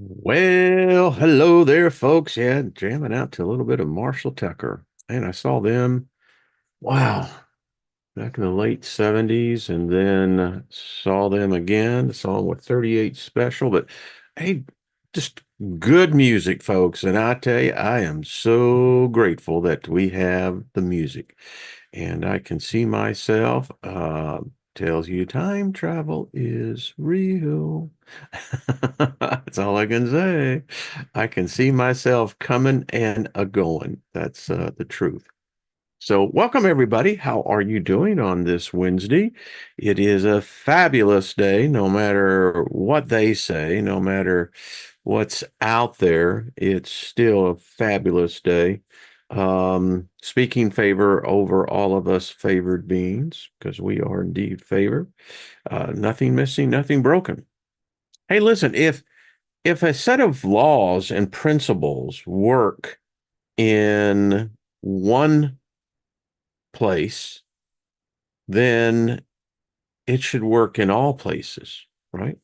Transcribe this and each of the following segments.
Well, hello there, folks. Yeah, jamming out to a little bit of Marshall Tucker. And I saw them, wow, back in the late 70s, and then saw them again, saw them with 38 Special. But hey, just good music, folks. And I tell you, I am so grateful that we have the music. And I can see myself, tells you time travel is real. That's all I can say. I can see myself coming and a going. That's the truth. So, welcome everybody. How are you doing on this Wednesday? It is a fabulous day, no matter what they say, no matter what's out there. It's still a fabulous day. Speaking favor over all of us favored beings, because we are indeed favored. Nothing missing, nothing broken. Hey, listen, if a set of laws and principles work in one place, then it should work in all places, right?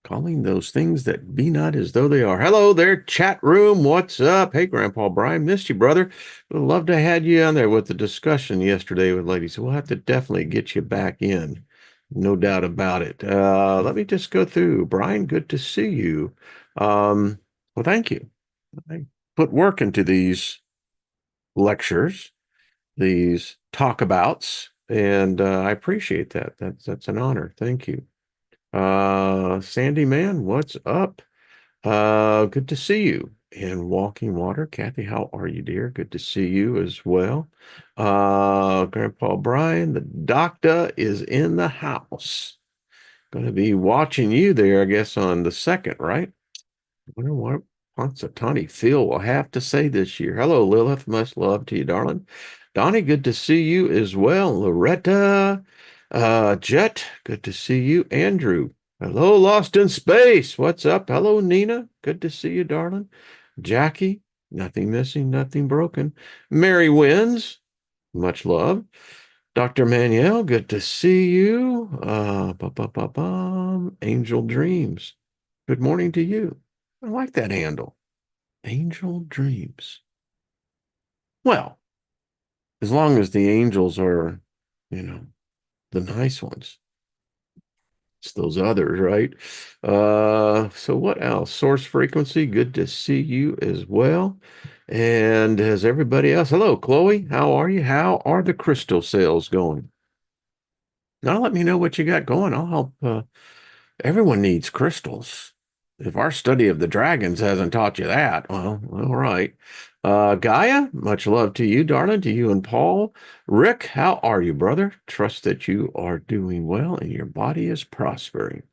Calling those things that be not as though they are. Hello there, chat room. What's up? Hey, Grandpa Brian, missed you, brother. Would love to have you on there with the discussion yesterday with ladies. So we'll have to definitely get you back in. No doubt about it. Let me just go through. Brian, good to see you. Well, thank you. I put work into these lectures, these talkabouts, and I appreciate that. That's an honor. Thank you. Sandy Man, what's up? Good to see you. And Walking Water, Kathy, how are you, dear? Good to see you as well. Grandpa Brian, the doctor is in the house. Going to be watching you there, I guess, on the second, right? I wonder what Punxsutawney Phil will have to say this year. Hello, Lilith. Much love to you, darling. Donnie, good to see you as well. Loretta, Jet, good to see you. Andrew, hello, Lost in Space. What's up? Hello, Nina. Good to see you, darling. Jackie, nothing missing, nothing broken. Mary Wins, much love. Dr. Manuel, good to see you. Angel Dreams, good morning to you. I like that handle. Angel Dreams. Well, as long as the angels are, you know, the nice ones. It's those others, right? So what else? Source frequency, good to see you as well. And as everybody else, hello, Chloe. How are you? How are the crystal sales going? Now let me know what you got going. I'll help. Everyone needs crystals. If our study of the dragons hasn't taught you that, well, all right. Gaia, much love to you, darling, to you and Paul. Rick, how are you, brother? Trust that you are doing well and your body is prospering.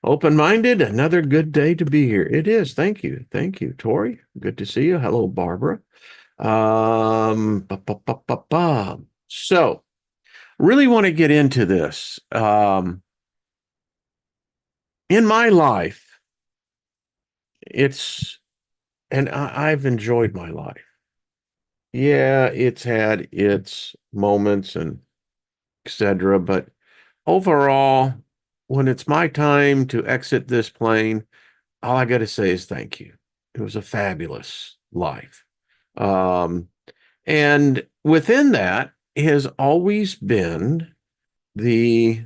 Open-minded, another good day to be here. It is. Thank you. Thank you, Tori. Good to see you. Hello, Barbara. Ba, ba, ba, ba, ba. So, really want to get into this. In my life, it's and I've enjoyed my life. Yeah, it's had its moments and etc. But overall, when it's my time to exit this plane, all I got to say is thank you. It was a fabulous life. Um, and within that has always been the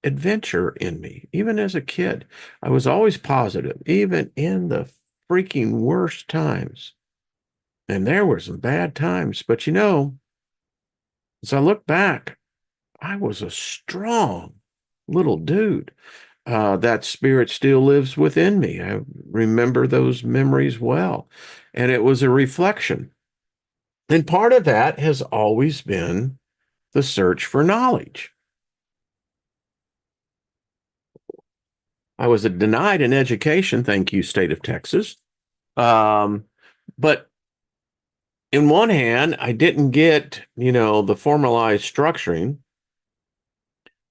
adventure in me. Even as a kid, I was always positive, even in the freaking worst times. And there were some bad times, but as I look back, I was a strong little dude. That spirit still lives within me. I remember those memories well. And it was a reflection. And part of that has always been the search for knowledge. I was denied an education, thank you, state of Texas. Um, but in one hand, I didn't get, the formalized structuring.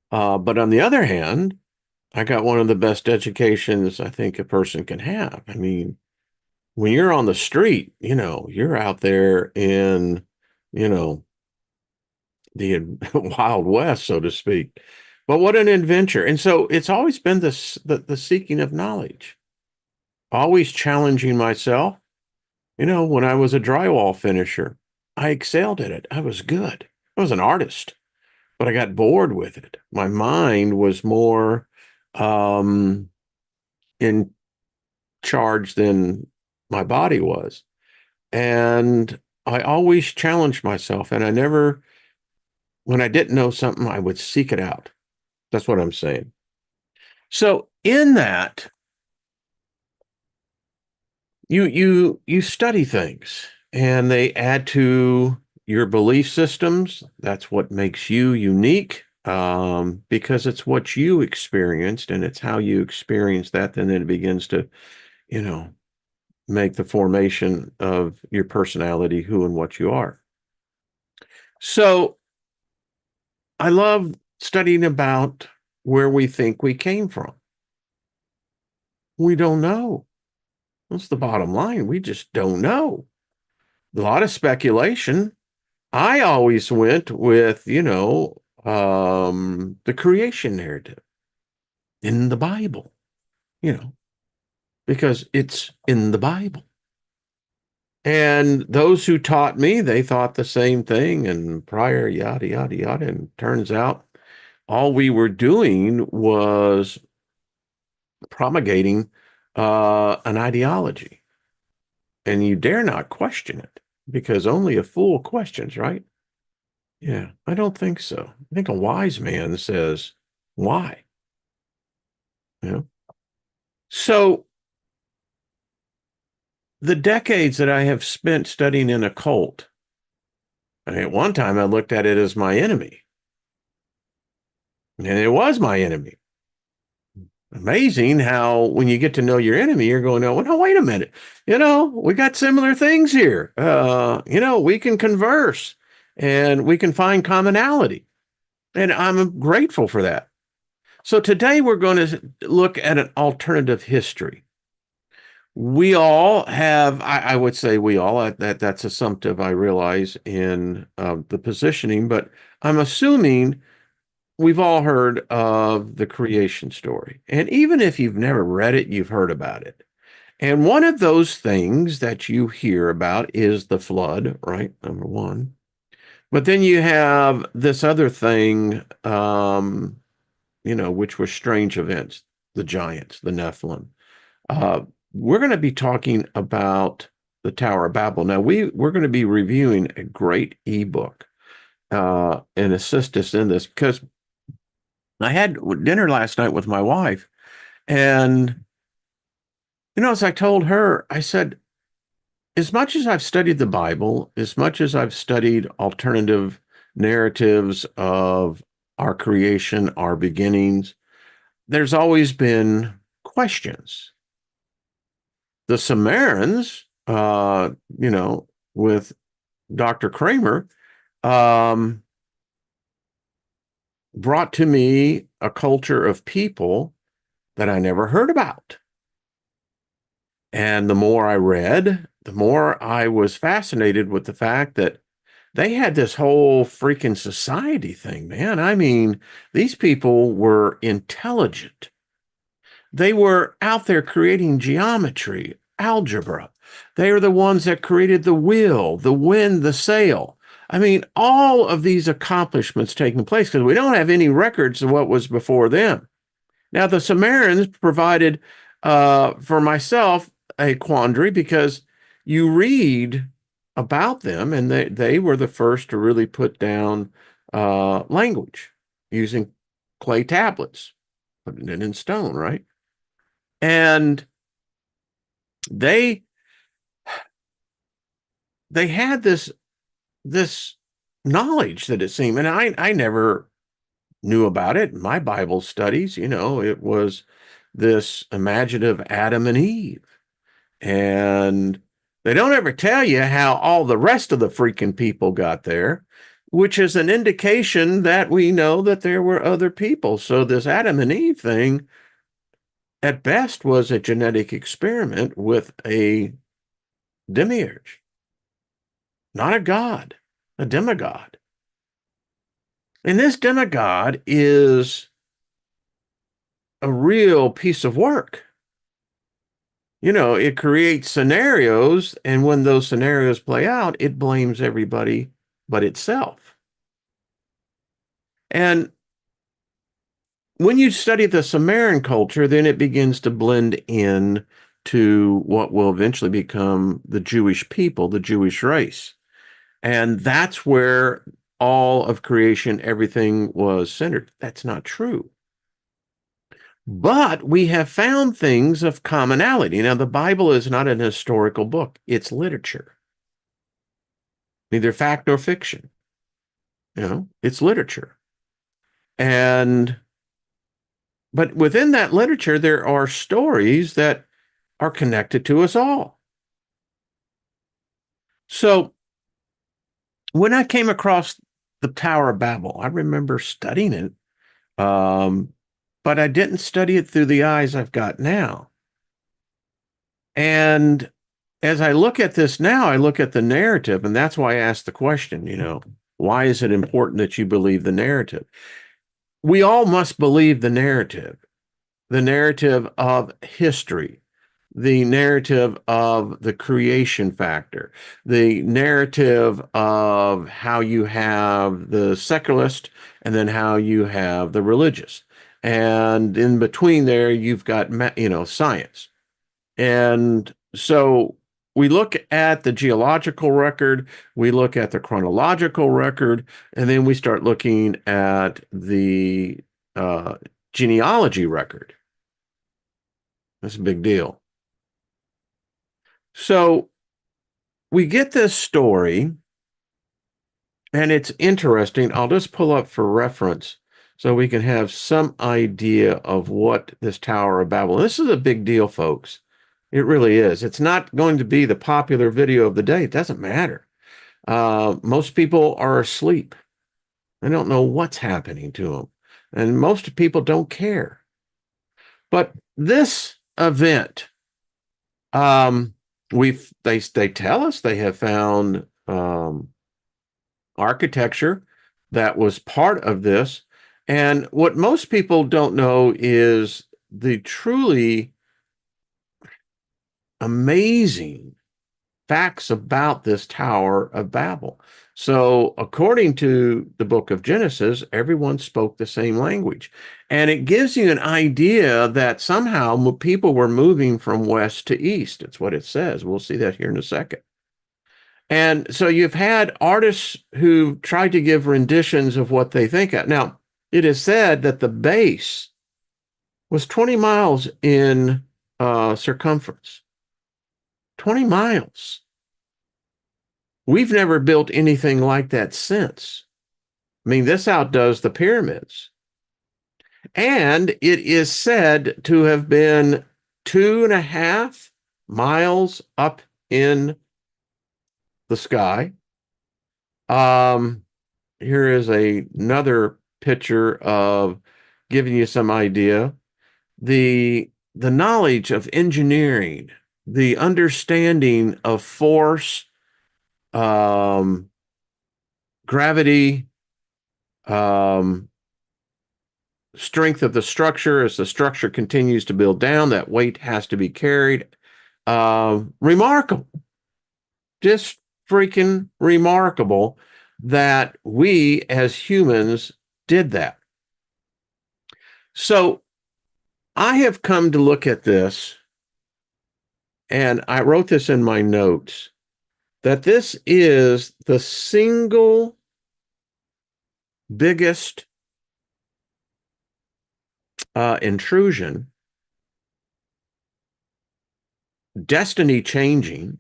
But on the other hand, I got one of the best educations I think a person can have. I mean, when you're on the street, you're out there in, you know, the Wild West, so to speak. But what an adventure. And so it's always been the seeking of knowledge. always challenging myself. When I was a drywall finisher, I excelled at it. I was good. I was an artist, but I got bored with it. My mind was more um, in charge than my body was. And I always challenged myself, and I never, when I didn't know something, I would seek it out. That's what I'm saying. So in that, you study things and they add to your belief systems. That's what makes you unique, because it's what you experienced and it's how you experience that. And then it begins to, you know, make the formation of your personality, who and what you are. So I love studying about where we think we came from. We don't know. That's the bottom line. We just don't know. A lot of speculation. I always went with, the creation narrative in the Bible, you know, because it's in the Bible. And those who taught me, they thought the same thing and prior, yada, yada, yada. And turns out all we were doing was promulgating an ideology. And you dare not question it because only a fool questions, right? Yeah, I don't think so. I think a wise man says, why? You know? So the decades that I have spent studying in occult, I mean, at one time I looked at it as my enemy, and it was my enemy. Amazing how when you get to know your enemy, you're going, oh, well, no, wait a minute. We got similar things here. We can converse and we can find commonality. And I'm grateful for that. So today we're going to look at an alternative history. We all have, I would say we all, that's assumptive, I realize, in the positioning, but I'm assuming we've all heard of the creation story. And even if you've never read it, you've heard about it. And one of those things that you hear about is the flood, right? Number one. But then you have this other thing, which were strange events, the giants, the Nephilim. Uh, we're going to be talking about the Tower of Babel. Now, we're going to be reviewing a great ebook and assist us in this because I had dinner last night with my wife, and as I told her, I said, as much as I've studied the Bible, as much as I've studied alternative narratives of our creation, our beginnings, there's always been questions. The Sumerians, with Dr. Kramer, um, brought to me a culture of people that I never heard about. And the more I read, the more I was fascinated with the fact that they had this whole freaking society thing, man. I mean, these people were intelligent. They were out there creating geometry, algebra. They are the ones that created the wheel, the wind, the sail. I mean, all of these accomplishments taking place because we don't have any records of what was before them. Now, the Sumerians provided, for myself, a quandary because you read about them and they were the first to really put down language using clay tablets, putting it in stone, right? And they they had this knowledge that it seemed, and I never knew about it in my Bible studies. It was this imaginative Adam and Eve, and they don't ever tell you how all the rest of the freaking people got there, which is an indication that we know that there were other people. So this Adam and Eve thing, at best, was a genetic experiment with a demiurge, not a god, a demigod. And this demigod is a real piece of work. It creates scenarios, and when those scenarios play out, it blames everybody but itself. And when you study the Sumerian culture, then it begins to blend in to what will eventually become the Jewish people, the Jewish race. And that's where all of creation, everything was centered. That's not true. But we have found things of commonality. Now, the Bible is not an historical book, it's literature, neither fact nor fiction. It's literature. And but within that literature, there are stories that are connected to us all. So when I came across the Tower of Babel, I remember studying it, but I didn't study it through the eyes I've got now. And as I look at this now, I look at the narrative, and that's why I asked the question, why is it important that you believe the narrative? We all must believe the narrative of history, the narrative of the creation factor, the narrative of how you have the secularist and then how you have the religious. And in between there, you've got, science. And so we look at the geological record, we look at the chronological record, and then we start looking at the uh, genealogy record. That's a big deal. So we get this story, and it's interesting. I'll just pull up for reference so we can have some idea of what this Tower of Babel. This is a big deal, folks. It really is. It's not going to be the popular video of the day. It doesn't matter. Most people are asleep. They don't know what's happening to them. And most people don't care. But this event, they tell us they have found architecture that was part of this. And what most people don't know is the truly amazing facts about this Tower of Babel. So, according to the book of Genesis, everyone spoke the same language. And it gives you an idea that somehow people were moving from west to east. It's what it says. We'll see that here in a second. And so you've had artists who tried to give renditions of what they think of. Now, it is said that the base was 20 miles in circumference. 20 miles. We've never built anything like that since. I mean, this outdoes the pyramids. And it is said to have been 2.5 miles up in the sky. Here is another picture of giving you some idea. The knowledge of engineering, the understanding of force, gravity, strength of the structure. As the structure continues to build down, that weight has to be carried. Remarkable. Just freaking remarkable that we as humans did that. So I have come to look at this, and I wrote this in my notes, that this is the single biggest intrusion, destiny-changing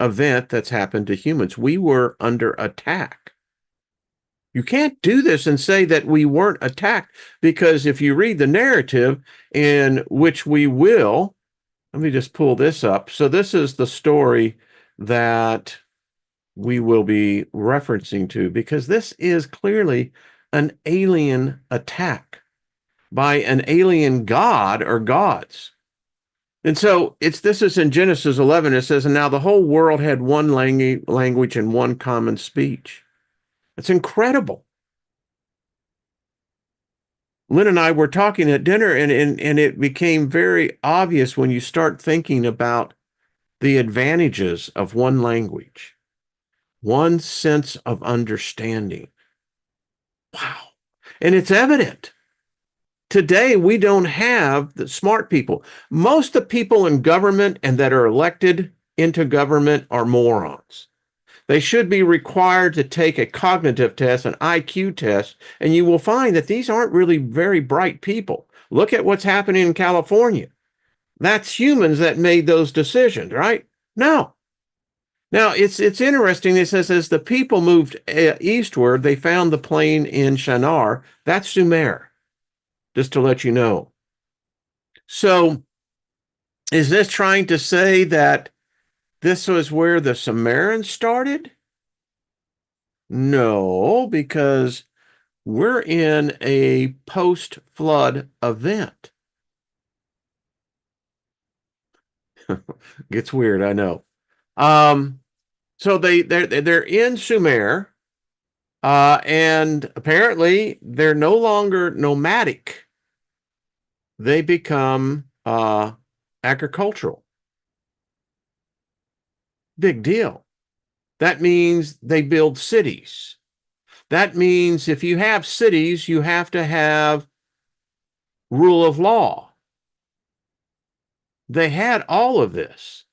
event that's happened to humans. We were under attack. You can't do this and say that we weren't attacked, because if you read the narrative, in which we will, let me just pull this up. So this is the story that we will be referencing to, because this is clearly an alien attack by an alien god or gods. And so this is in Genesis 11. It says, and now the whole world had one language and one common speech. It's incredible. Lynn and I were talking at dinner, and it became very obvious when you start thinking about the advantages of one language, one sense of understanding. Wow. And it's evident. Today, we don't have the smart people. Most of the people in government and that are elected into government are morons. They should be required to take a cognitive test, an IQ test, and you will find that these aren't really very bright people. Look at what's happening in California. That's humans that made those decisions, right? No. Now, it's interesting. It says as the people moved eastward, they found the plain in Shinar. That's Sumer, just to let you know. So, is this trying to say that this was where the Sumerians started? No, because we're in a post-flood event. Gets weird, I know. So they're in Sumer, and apparently they're no longer nomadic. They become agricultural. Big deal. That means they build cities. That means if you have cities, you have to have rule of law. They had all of this.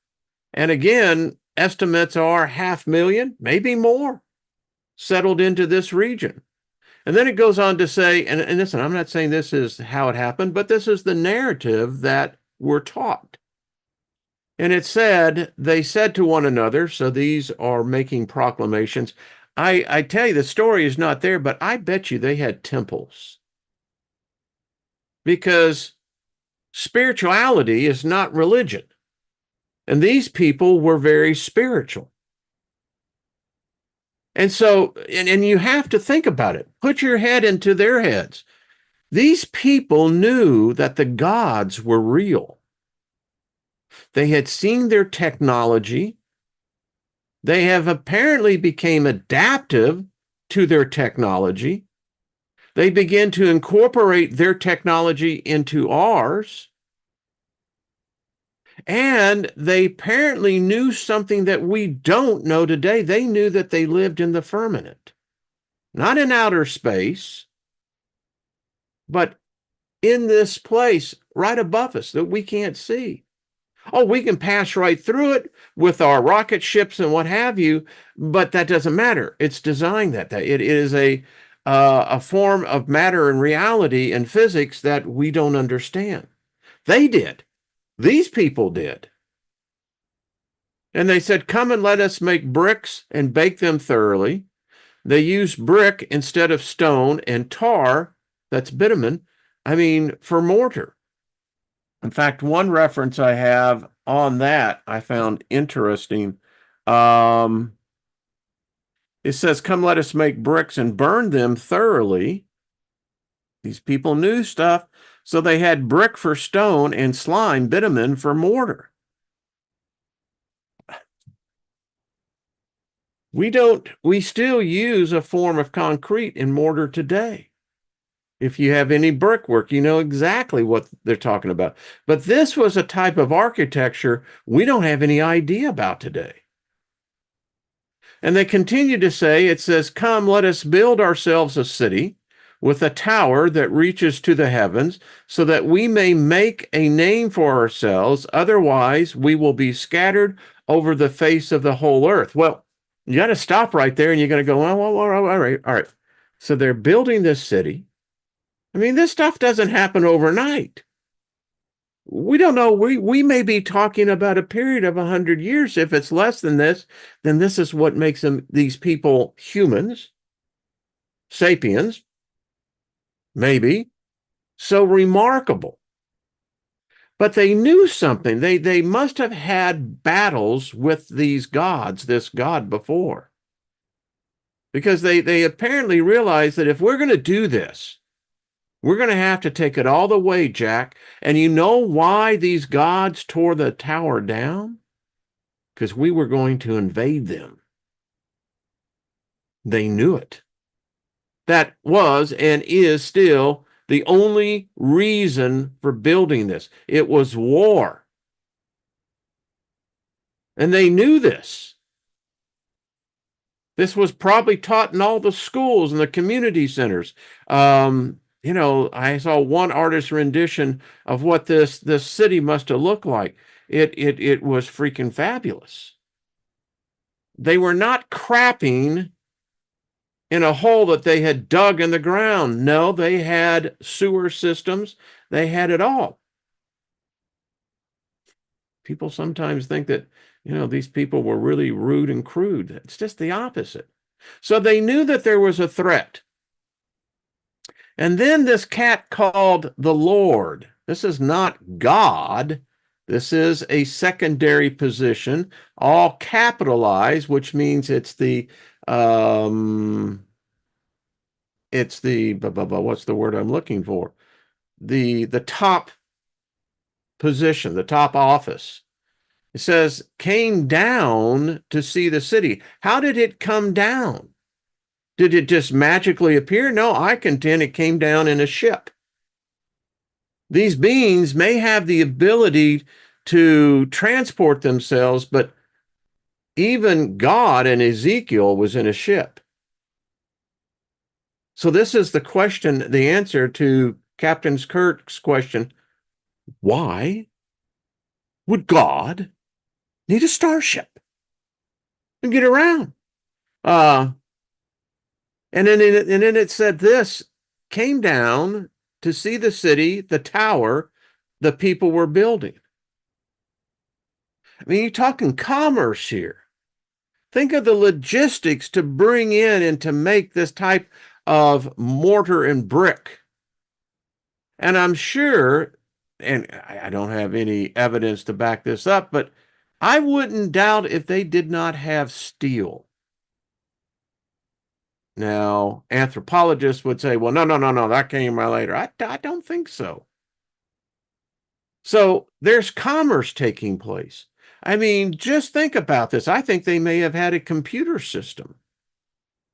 And again, estimates are 500,000, maybe more, settled into this region. And then it goes on to say, and listen, I'm not saying this is how it happened, but this is the narrative that we're taught. And it said, they said to one another, so these are making proclamations. I tell you, the story is not there, but I bet you they had temples. Because spirituality is not religion. And these people were very spiritual. And so, and you have to think about it. Put your head into their heads. These people knew that the gods were real. They had seen their technology. They have apparently become adaptive to their technology. They begin to incorporate their technology into ours. And they apparently knew something that we don't know today. They knew that they lived in the firmament, not in outer space, but in this place right above us that we can't see. Oh, we can pass right through it with our rocket ships and what have you, but that doesn't matter. It's designed that it is a form of matter and reality and physics that we don't understand. They did. These people did. And they said, come and let us make bricks and bake them thoroughly. They used brick instead of stone and tar, that's bitumen, for mortar. In fact, one reference I have on that I found interesting. It says, come let us make bricks and burn them thoroughly. These people knew stuff, so they had brick for stone and slime, bitumen for mortar. We still use a form of concrete in mortar today. If you have any brickwork, you know exactly what they're talking about. But this was a type of architecture we don't have any idea about today. And they continue to say, it says, come, let us build ourselves a city with a tower that reaches to the heavens so that we may make a name for ourselves. Otherwise, we will be scattered over the face of the whole earth. Well, you got to stop right there and you're going to go, well, all right. So they're building this city. This stuff doesn't happen overnight. We don't know. We may be talking about a period of 100 years. If it's less than this, then this is what makes these people humans, sapiens, maybe, so remarkable. But they knew something. They must have had battles with these gods, this god before. Because they apparently realized that if we're going to do this, we're going to have to take it all the way, Jack. And you know why these gods tore the tower down? Because we were going to invade them. They knew it. That was and is still the only reason for building this. It was war. And they knew this. This was probably taught in all the schools and the community centers. I saw one artist's rendition of what this city must have looked like. It was freaking fabulous. They were not crapping in a hole that they had dug in the ground. No, they had sewer systems. They had it all. People sometimes think that, these people were really rude and crude. It's just the opposite. So they knew that there was a threat. And then this cat called the Lord. This is not God. This is a secondary position, all capitalized, which means it's the what's the word I'm looking for? The top position, the top office. It says came down to see the city. How did it come down? Did it just magically appear? No, I contend it came down in a ship. These beings may have the ability to transport themselves, but even God and Ezekiel was in a ship. So this is the question, the answer to Captain Kirk's question. Why would God need a starship to get around? And then it said this came down to see the city, the tower the people were building. I mean, you're talking commerce here. Think of the logistics to bring in and to make this type of mortar and brick. And I'm sure, and I don't have any evidence to back this up, but I wouldn't doubt if they did not have steel. Now, anthropologists would say, well, no, that came right later. I don't think so. So there's commerce taking place. I mean, just think about this. I think they may have had a computer system.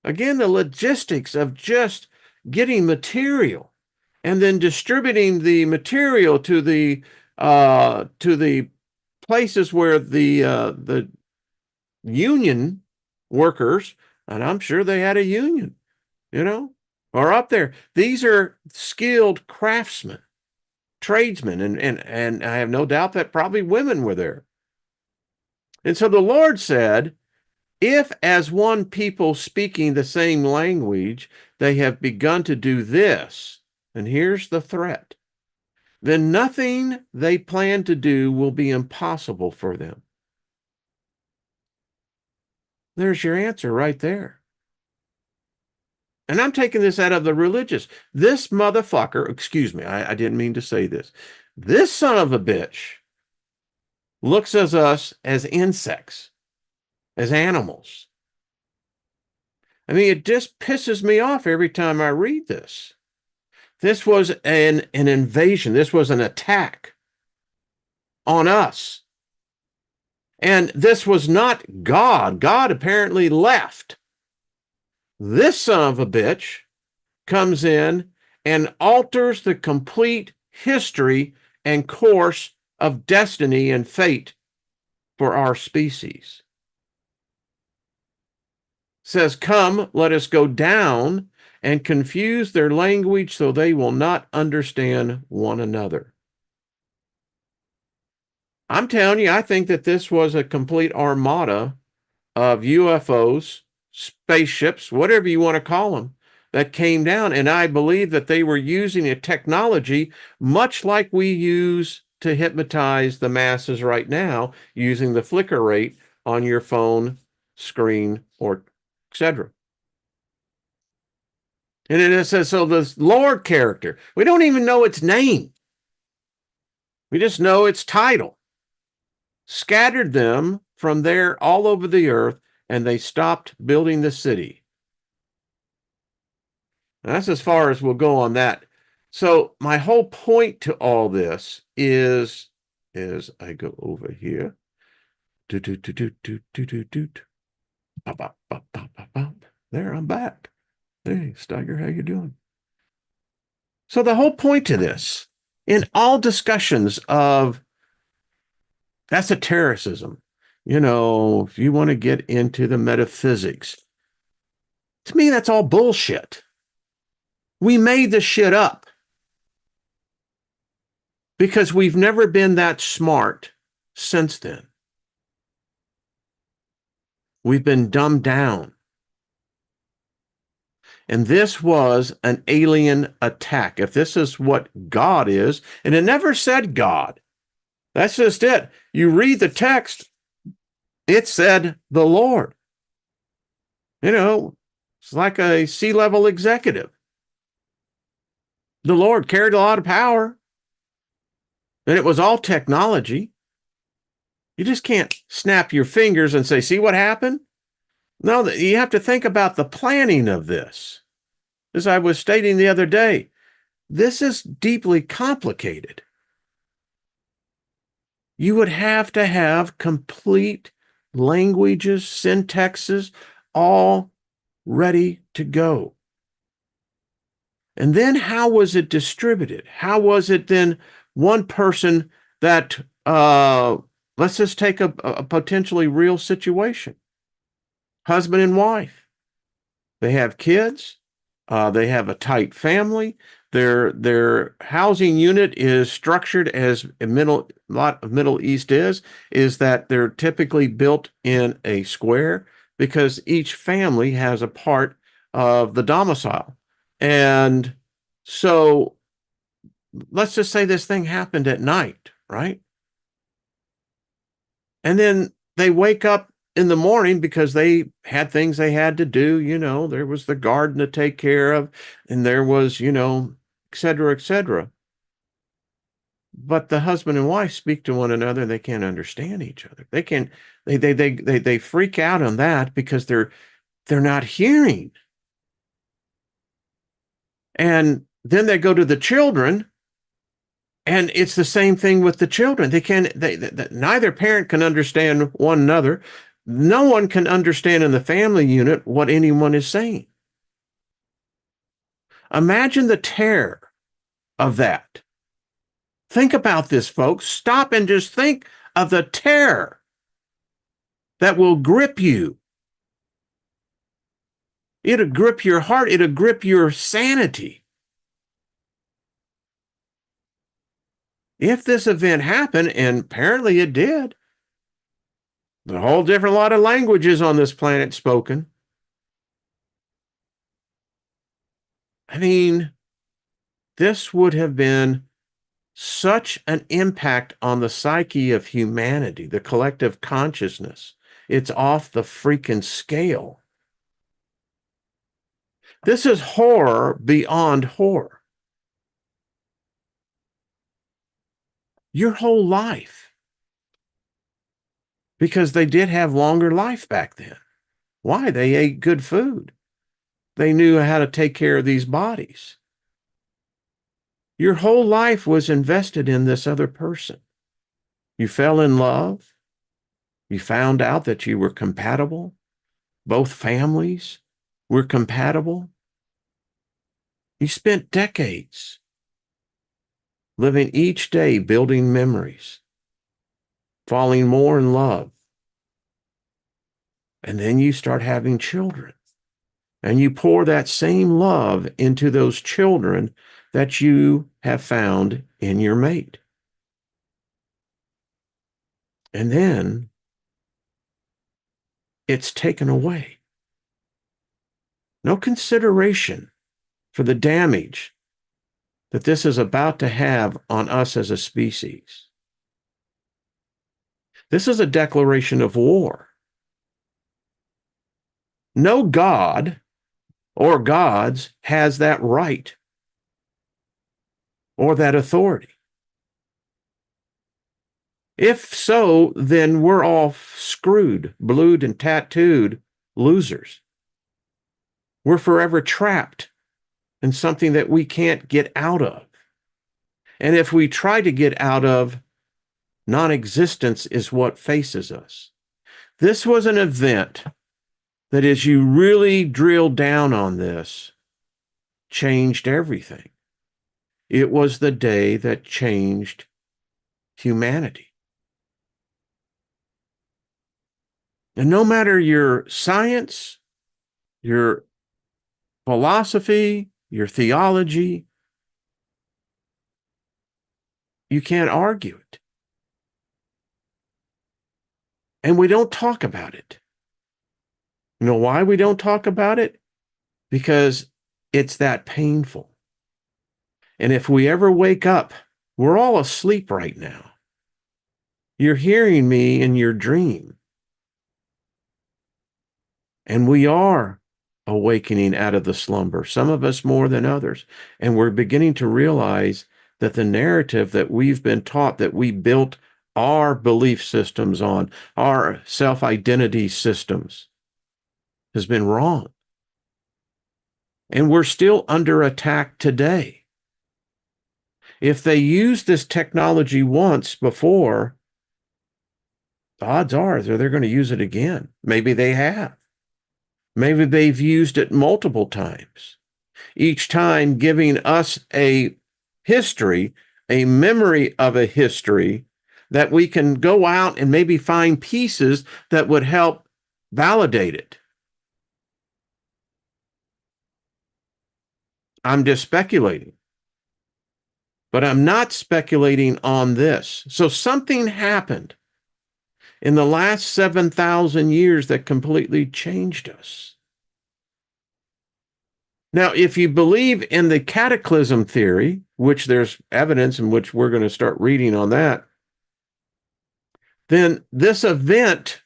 Again, the logistics of just getting material and then distributing the material to the places where the union workers, and I'm sure they had a union, are up there. These are skilled craftsmen, tradesmen, and I have no doubt that probably women were there. And so the Lord said, if as one people speaking the same language, they have begun to do this, and here's the threat, then nothing they plan to do will be impossible for them. There's your answer right there. And I'm taking this out of the religious. This motherfucker, excuse me, I didn't mean to say this. This son of a bitch looks at us as insects, as animals. I mean, it just pisses me off every time I read this. This was an invasion. This was an attack on us. And this was not God. God apparently left. This son of a bitch comes in and alters the complete history and course of destiny and fate for our species. Says, come, let us go down and confuse their language so they will not understand one another. I'm telling you, I think that this was a complete armada of UFOs, spaceships, whatever you want to call them, that came down. And I believe that they were using a technology much like we use to hypnotize the masses right now, using the flicker rate on your phone screen or etc. And then it says, so this Lord character, we don't even know its name. We just know its title. Scattered them from there all over the earth, and they stopped building the city. And that's as far as we'll go on that. So my whole point to all this is I go over here. There, I'm back. Hey, Steiger, how you doing? So the whole point to this, in all discussions of esotericism, if you want to get into the metaphysics, to me, that's all bullshit. We made the shit up because we've never been that smart since then. We've been dumbed down. And this was an alien attack. If this is what God is, and it never said God, that's just it. You read the text, it said the Lord. It's like a C-level executive. The Lord carried a lot of power, and it was all technology. You just can't snap your fingers and say, see what happened? No, you have to think about the planning of this. As I was stating the other day, this is deeply complicated. You would have to have complete languages, syntaxes, all ready to go. And then how was it distributed? How was it then one person that, let's just take a potentially real situation. Husband and wife. They have kids. They have a tight family. Their housing unit is structured as a lot of Middle East is that they're typically built in a square because each family has a part of the domicile. And so let's just say this thing happened at night, right? And then they wake up in the morning because they had things they had to do. There was the garden to take care of, and there was, et cetera, et cetera. But the husband and wife speak to one another. They can't understand each other. They freak out on that because they're not hearing. And then they go to the children, and it's the same thing with the children. Neither parent can understand one another. No one can understand in the family unit what anyone is saying. Imagine the terror of that. Think about this, folks. Stop and just think of the terror that will grip you. It'll grip your heart. It'll grip your sanity. If this event happened, and apparently it did, a whole different lot of languages on this planet spoken. I mean, this would have been such an impact on the psyche of humanity, the collective consciousness. It's off the freaking scale. This is horror beyond horror. Your whole life. Because they did have longer life back then. Why? They ate good food. They knew how to take care of these bodies. Your whole life was invested in this other person. You fell in love. You found out that you were compatible. Both families were compatible. You spent decades living each day, building memories, falling more in love. And then you start having children. And you pour that same love into those children that you have found in your mate. And then it's taken away. No consideration for the damage that this is about to have on us as a species. This is a declaration of war. No God or gods has that right or that authority. If so, then we're all screwed, blued, and tattooed losers. We're forever trapped in something that we can't get out of. And if we try to get out of, non-existence is what faces us. This was an event that, as you really drill down on this, changed everything. It was the day that changed humanity. And no matter your science, your philosophy, your theology, you can't argue it. And we don't talk about it. You know why we don't talk about it? Because it's that painful. And if we ever wake up, we're all asleep right now. You're hearing me in your dream. And we are awakening out of the slumber, some of us more than others. And we're beginning to realize that the narrative that we've been taught, that we built our belief systems on, our self-identity systems, has been wrong. And we're still under attack today. If they used this technology once before, the odds are they're going to use it again. Maybe they have. Maybe they've used it multiple times, each time giving us a history, a memory of a history that we can go out and maybe find pieces that would help validate it. I'm just speculating, but I'm not speculating on this. So something happened in the last 7,000 years that completely changed us. Now, if you believe in the cataclysm theory, which there's evidence in which we're going to start reading on that, then this event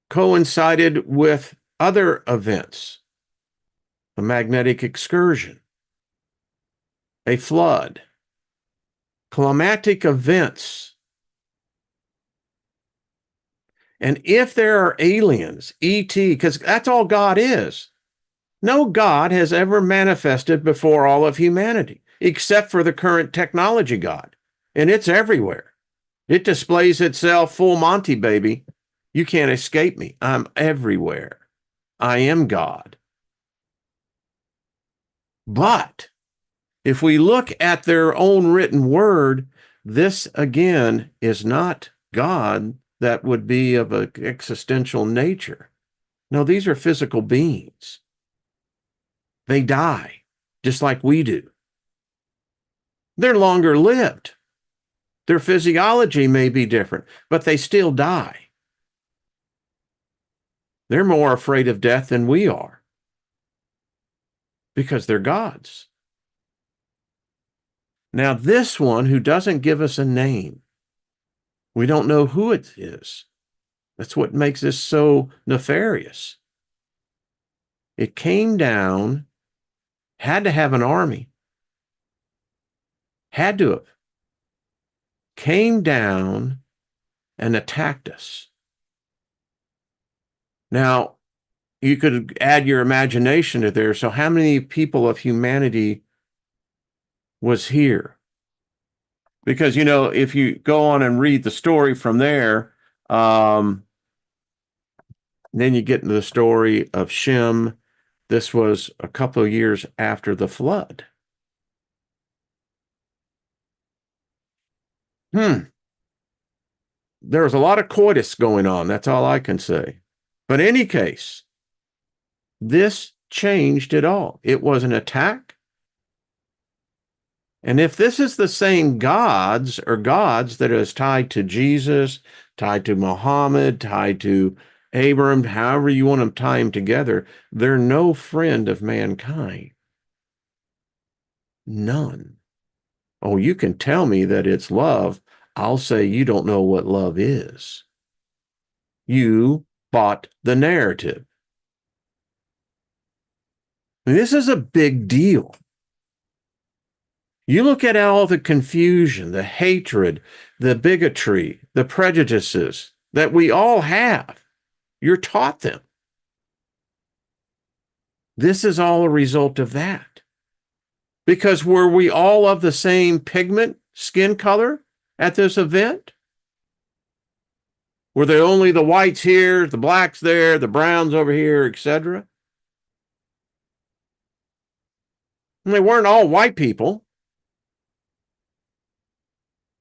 coincided with other events, a magnetic excursion, a flood, climatic events. And if there are aliens, ET, because that's all God is. No God has ever manifested before all of humanity, except for the current technology God. And it's everywhere. It displays itself full Monty, baby. You can't escape me. I'm everywhere. I am God. But if we look at their own written word, this again is not God that would be of an existential nature. No, these are physical beings. They die, just like we do. They're longer lived. Their physiology may be different, but they still die. They're more afraid of death than we are because they're gods. Now, this one who doesn't give us a name, we don't know who it is. That's what makes this so nefarious. It came down, had to have an army, had to have, came down and attacked us. Now, you could add your imagination to there. So how many people of humanity was here? Because, you know, if you go on and read the story from there, then you get into the story of Shem. This was a couple of years after the flood. There was a lot of coitus going on. That's all I can say. But in any case, this changed it all. It was an attack. And if this is the same gods or gods that is tied to Jesus, tied to Muhammad, tied to Abram, however you want to tie them together, they're no friend of mankind. None. Oh, you can tell me that it's love. I'll say you don't know what love is. You bought the narrative. And this is a big deal. You look at all the confusion, the hatred, the bigotry, the prejudices that we all have. You're taught them. This is all a result of that. Because were we all of the same pigment, skin color at this event? Were there only the whites here, the blacks there, the browns over here, etc.? And they weren't all white people.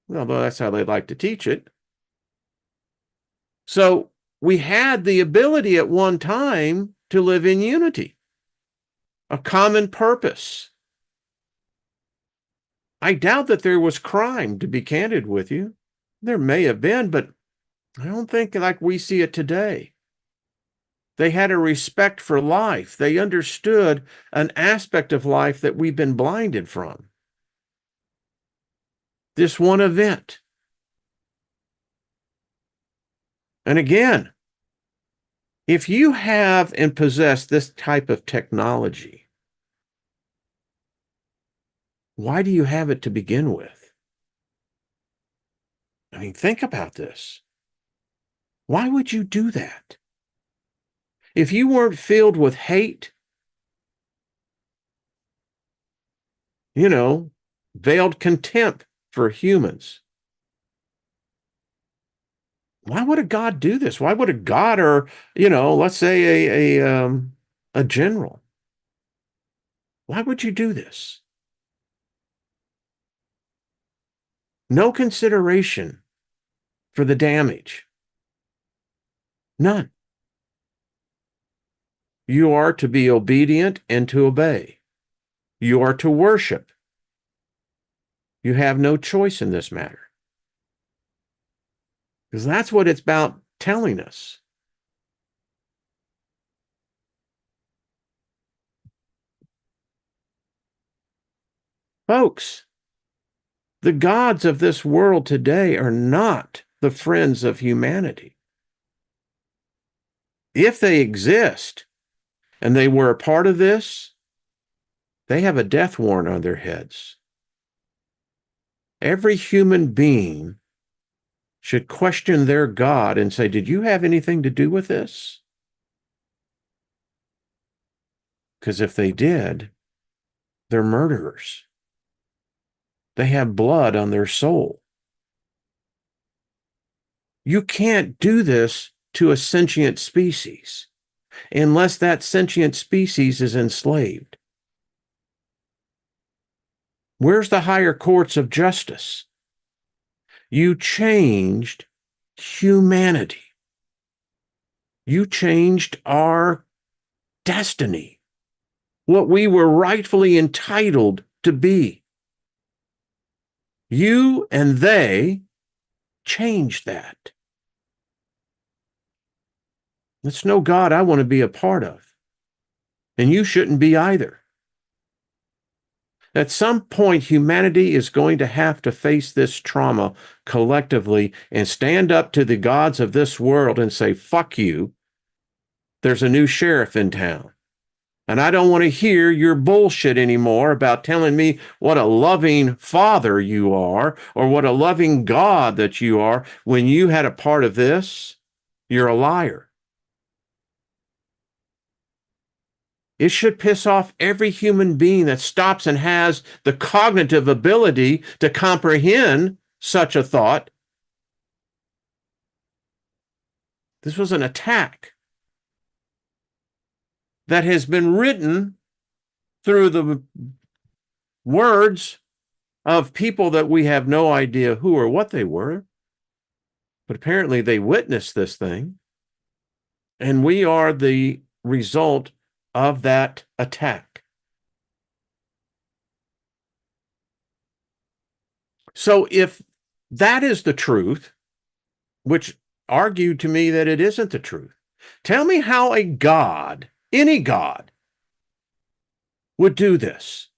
although that's how they like to teach it. So we had the ability at one time to live in unity, a common purpose. I doubt that there was crime, to be candid with you. There may have been, but I don't think like we see it today. They had a respect for life. They understood an aspect of life that we've been blinded from. This one event. And again, if you have and possess this type of technology, why do you have it to begin with? I mean, think about this. Why would you do that? If you weren't filled with hate, veiled contempt for humans, why would a God do this? Why would a God or, let's say a general, why would you do this? No consideration for the damage. None. You are to be obedient and to obey. You are to worship. You have no choice in this matter. Because that's what it's about telling us. Folks, the gods of this world today are not the friends of humanity. If they exist and they were a part of this, they have a death warrant on their heads. Every human being should question their God and say, did you have anything to do with this? Because if they did, they're murderers. They have blood on their soul. You can't do this to a sentient species unless that sentient species is enslaved. Where's the higher courts of justice? You changed humanity. You changed our destiny, what we were rightfully entitled to be. You and they changed that. It's no God I want to be a part of. And you shouldn't be either. At some point, humanity is going to have to face this trauma collectively and stand up to the gods of this world and say, fuck you. There's a new sheriff in town. And I don't want to hear your bullshit anymore about telling me what a loving father you are or what a loving God that you are. When you had a part of this, you're a liar. It should piss off every human being that stops and has the cognitive ability to comprehend such a thought. This was an attack that has been written through the words of people that we have no idea who or what they were. But apparently they witnessed this thing. And we are the result of that attack. So if that is the truth, which argued to me that it isn't the truth, tell me how a God, any God, would do this.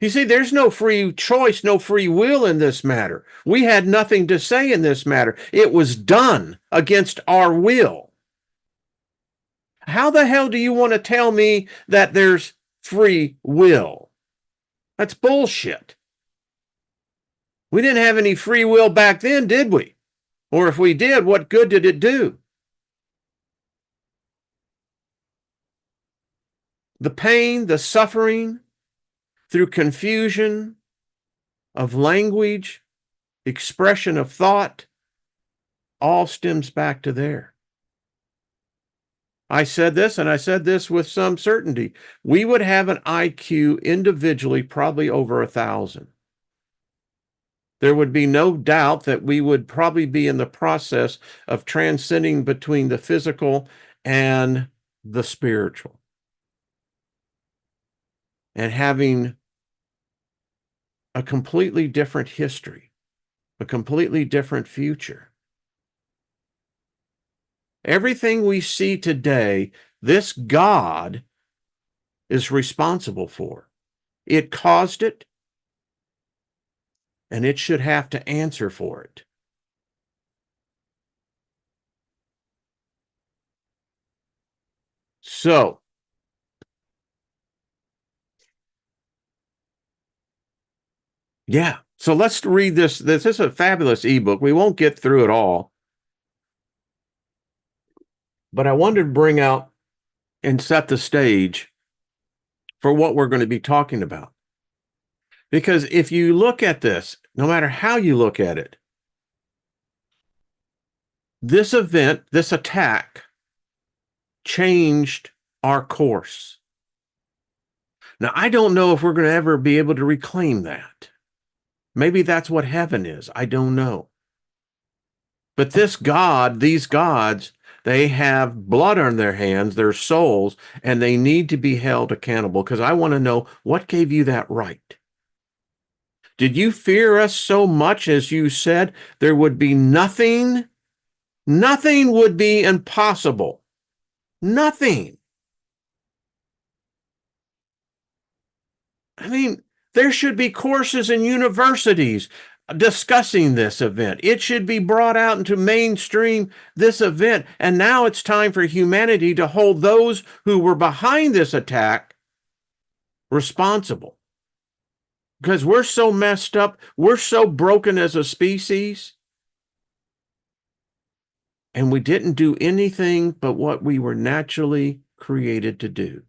You see, there's no free choice, no free will in this matter. We had nothing to say in this matter. It was done against our will. How the hell do you want to tell me that there's free will? That's bullshit. We didn't have any free will back then, did we? Or if we did, what good did it do? The pain, the suffering, through confusion of language, expression of thought, all stems back to there. I said this, and I said this with some certainty. We would have an IQ individually probably over 1,000. There would be no doubt that we would probably be in the process of transcending between the physical and the spiritual and having a completely different history, a completely different future. Everything we see today, this God is responsible for. It caused it, and it should have to answer for it. So, yeah. So let's read this. This is a fabulous ebook. We won't get through it all, but I wanted to bring out and set the stage for what we're going to be talking about. Because if you look at this, no matter how you look at it, this event, this attack, changed our course. Now, I don't know if we're going to ever be able to reclaim that. Maybe that's what heaven is. I don't know. But this God, these gods, they have blood on their hands, their souls, and they need to be held accountable, because I want to know, what gave you that right? Did you fear us so much as you said there would be nothing? Nothing would be impossible. Nothing. I mean, there should be courses in universities discussing this event. It should be brought out into mainstream, this event. And now it's time for humanity to hold those who were behind this attack responsible. Because we're so messed up, we're so broken as a species, and we didn't do anything but what we were naturally created to do.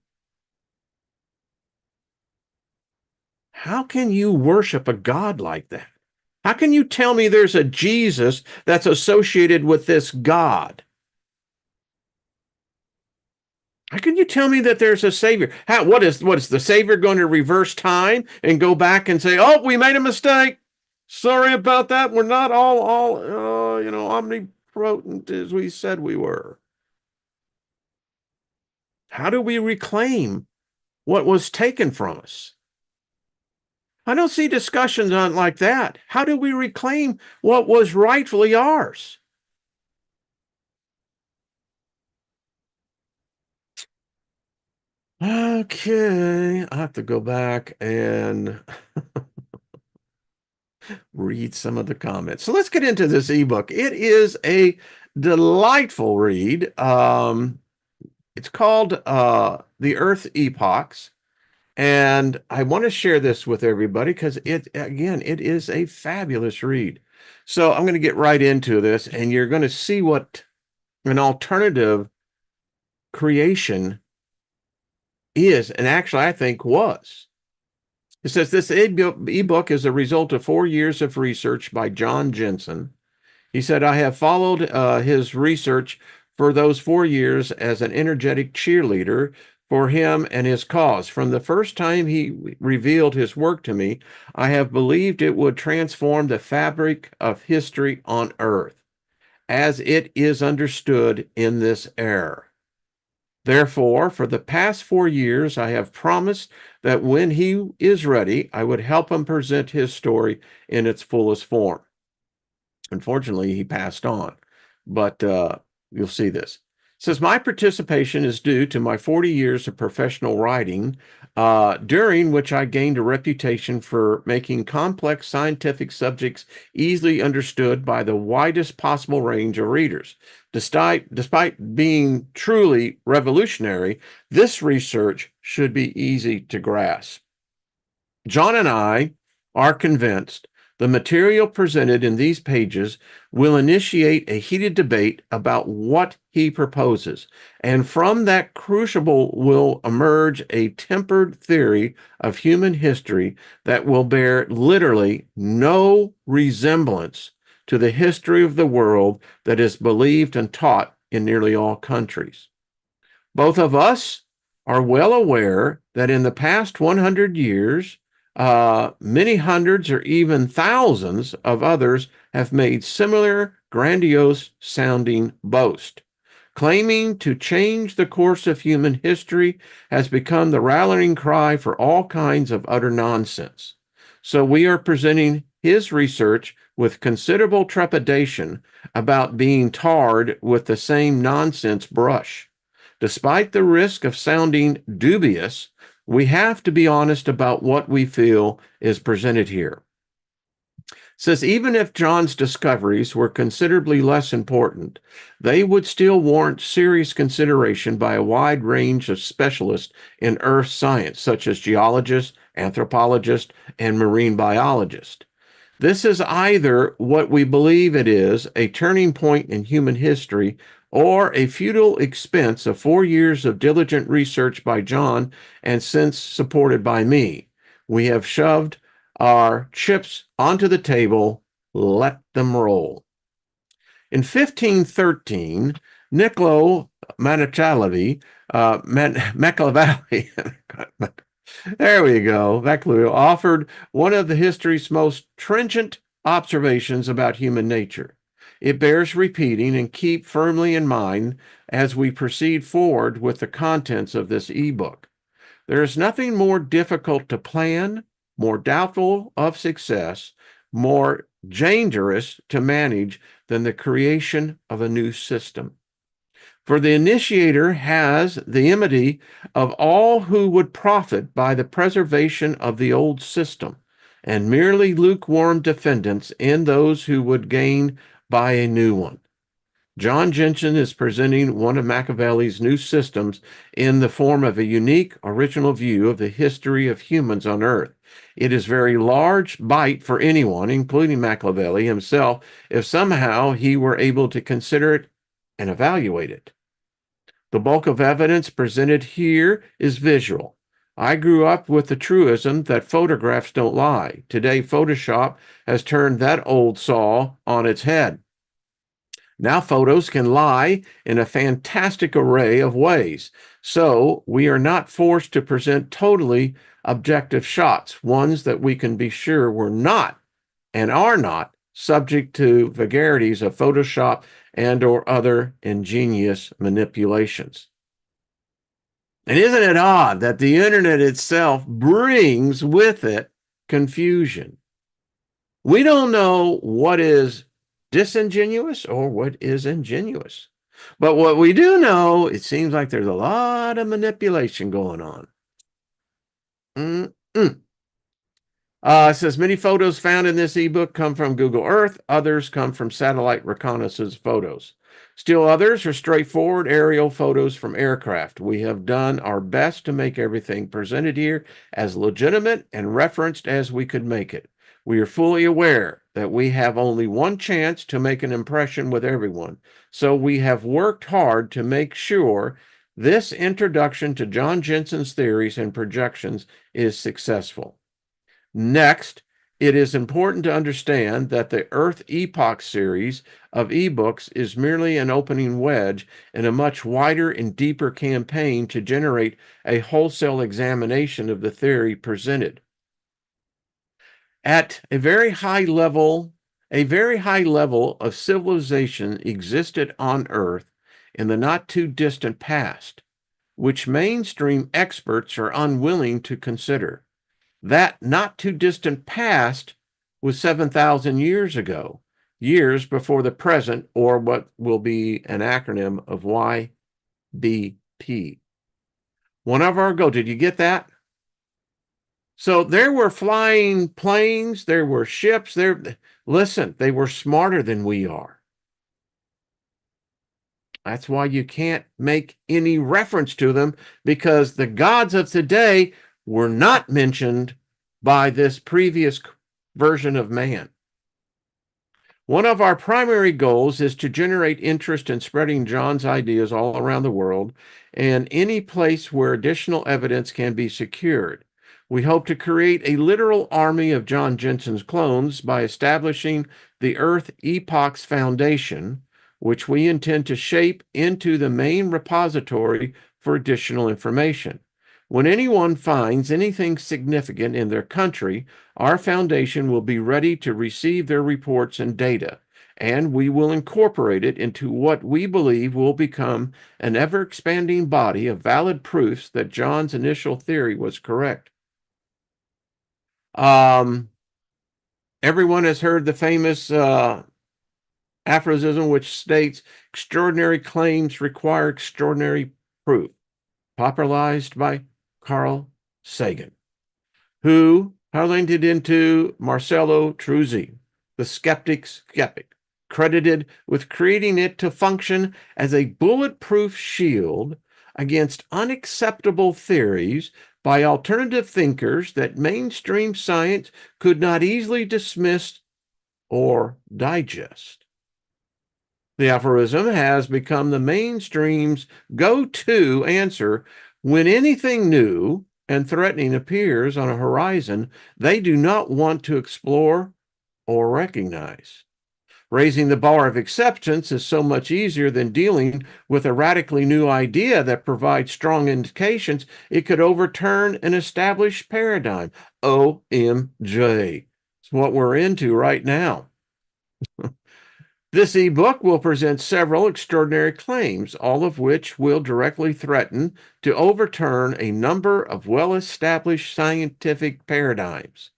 How can you worship a God like that? How can you tell me there's a Jesus that's associated with this God? How can you tell me that there's a Savior? What is the Savior going to reverse time and go back and say, "Oh, we made a mistake. Sorry about that. We're not all omnipotent as we said we were." How do we reclaim what was taken from us? I don't see discussions on like that. How do we reclaim what was rightfully ours? Okay, I have to go back and read some of the comments. So let's get into this ebook. It is a delightful read. It's called The Earth Epochs. And I want to share this with everybody because it is a fabulous read. So I'm going to get right into this, and you're going to see what an alternative creation is, and actually I think was. It says this ebook is a result of 4 years of research by John Jensen. He said, I have followed his research for those 4 years as an energetic cheerleader for him and his cause. From the first time he revealed his work to me, I have believed it would transform the fabric of history on Earth as it is understood in this era. Therefore, for the past 4 years, I have promised that when he is ready, I would help him present his story in its fullest form. Unfortunately, he passed on, but you'll see this. It says, my participation is due to my 40 years of professional writing, during which I gained a reputation for making complex scientific subjects easily understood by the widest possible range of readers. Despite being truly revolutionary, this research should be easy to grasp. John and I are convinced the material presented in these pages will initiate a heated debate about what he proposes, and from that crucible will emerge a tempered theory of human history that will bear literally no resemblance to the history of the world that is believed and taught in nearly all countries. Both of us are well aware that in the past 100 years, Many hundreds or even thousands of others have made similar grandiose sounding boast. Claiming to change the course of human history has become the rallying cry for all kinds of utter nonsense. So we are presenting his research with considerable trepidation about being tarred with the same nonsense brush. Despite the risk of sounding dubious, we have to be honest about what we feel is presented here. It says even if John's discoveries were considerably less important, they would still warrant serious consideration by a wide range of specialists in earth science, such as geologists, anthropologists, and marine biologists. This is either what we believe it is, a turning point in human history, or a futile expense of 4 years of diligent research by John and since supported by me. We have shoved our chips onto the table. Let them roll. In 1513, Niccolo Machiavelli, Machiavelli, there we go, Machiavelli offered one of the history's most stringent observations about human nature. It bears repeating and keep firmly in mind as we proceed forward with the contents of this ebook. There is nothing more difficult to plan, more doubtful of success, more dangerous to manage than the creation of a new system. For the initiator has the enmity of all who would profit by the preservation of the old system, and merely lukewarm defendants in those who would gain by a new one. John Jensen is presenting one of Machiavelli's new systems in the form of a unique, original view of the history of humans on Earth. It is a very large bite for anyone, including Machiavelli himself, if somehow he were able to consider it and evaluate it. The bulk of evidence presented here is visual. I grew up with the truism that photographs don't lie. Today, Photoshop has turned that old saw on its head. Now photos can lie in a fantastic array of ways, so we are not forced to present totally objective shots, ones that we can be sure were not and are not subject to vagaries of Photoshop and or other ingenious manipulations. And isn't it odd that the internet itself brings with it confusion? We don't know what is disingenuous or what is ingenuous. But what we do know, it seems like there's a lot of manipulation going on. It says many photos found in this ebook come from Google Earth. Others come from satellite reconnaissance photos. Still others are straightforward aerial photos from aircraft. We have done our best to make everything presented here as legitimate and referenced as we could make it. We are fully aware that we have only one chance to make an impression with everyone, so we have worked hard to make sure this introduction to John Jensen's theories and projections is successful. Next, it is important to understand that the Earth Epoch series of ebooks is merely an opening wedge in a much wider and deeper campaign to generate a wholesale examination of the theory presented. At a very high level of civilization existed on Earth in the not too distant past, which mainstream experts are unwilling to consider. That not too distant past was 7,000 years ago, years before the present, or what will be an acronym of YBP. 1 hour ago, did you get that? So there were flying planes, there were ships, listen, they were smarter than we are. That's why you can't make any reference to them, because the gods of today were not mentioned by this previous version of man. One of our primary goals is to generate interest in spreading John's ideas all around the world and any place where additional evidence can be secured. We hope to create a literal army of John Jensen's clones by establishing the Earth Epoch's Foundation, which we intend to shape into the main repository for additional information. When anyone finds anything significant in their country, our foundation will be ready to receive their reports and data, and we will incorporate it into what we believe will become an ever-expanding body of valid proofs that John's initial theory was correct. Everyone has heard the famous aphorism which states, extraordinary claims require extraordinary proof, popularized by Carl Sagan, who parlayed it into Marcello Truzzi, the skeptic's skeptic, credited with creating it to function as a bulletproof shield against unacceptable theories by alternative thinkers that mainstream science could not easily dismiss or digest. The aphorism has become the mainstream's go-to answer when anything new and threatening appears on a horizon they do not want to explore or recognize. Raising the bar of acceptance is so much easier than dealing with a radically new idea that provides strong indications it could overturn an established paradigm. OMG. It's what we're into right now. This ebook will present several extraordinary claims, all of which will directly threaten to overturn a number of well-established scientific paradigms.